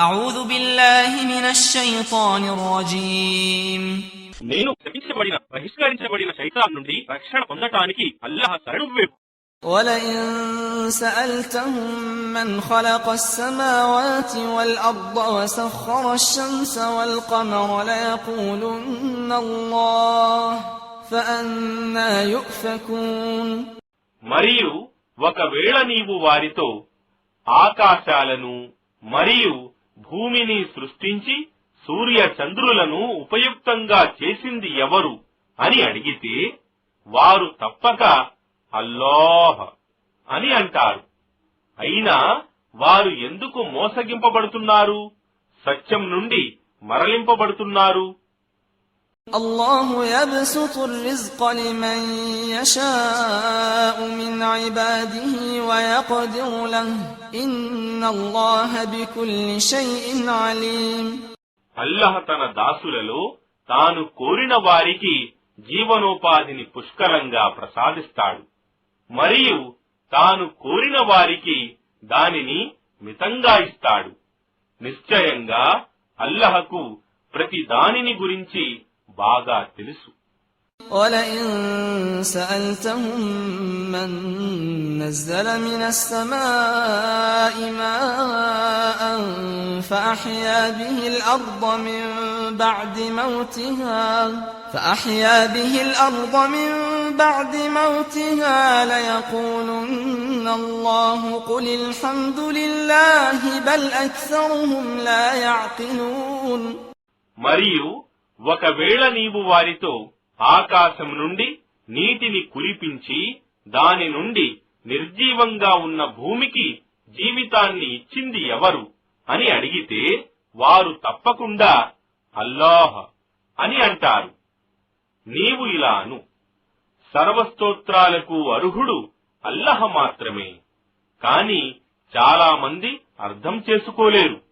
أعوذ بالله من الشيطان الرجيم నేను శపించబడిన బహిష్కరించబడిన శైతాన్ నుండి రక్షణ పొందటానికి అల్లాహ్ శరణు వేపు. ولئن سألتهم من خلق السماوات والأرض وسخر الشمس والقمر ليقولن الله فأنى يؤفكون. మరియు ఒకవేళ నీవు వారితో ఆకాశాలను మరియు భూమిని సృష్టించి సూర్య చంద్రులను ఉపయుక్తంగా చేసింది ఎవరు అని అడిగితే వారు తప్పక అల్లాహ్ అని అంటారు. అయినా వారు ఎందుకు మోసగింపబడుతున్నారు, సత్యం నుండి మరలింపబడుతున్నారు? الله يبسط الرزق لمن يشاء من عباده ويقدر له إن الله بكل شيء عليم. అల్లాహ్ తన దాసులలో తాను కోరిన వారికి జీవనోపాధిని పుష్కలంగా ప్రసాదిస్తాడు మరియు తాను కోరిన వారికి దానిని మితంగా ఇస్తాడు. నిశ్చయంగా అల్లాహకు ప్రతి దానిని గురించి బాగా తెలుసు. ولئن سألتهم من نزل من السماء ماء فأحيا به الأرض من بعد موتها ليقولن الله قل الحمد لله بل أكثرهم لا يعقلون. మరియు ఒకవేళ నీవు వారితో ఆకాశం నుండి నీటిని కురిపించి దాని నుండి నిర్జీవంగా ఉన్న భూమికి జీవితాన్ని ఇచ్చింది ఎవరు అని అడిగితే వారు తప్పకుండా అల్లాహ్ అని అంటారు. నీవు ఇలా అను, సర్వస్తోత్రాలకు అర్హుడు అల్లాహ్ మాత్రమే. కాని చాలా మంది అర్థం చేసుకోలేరు.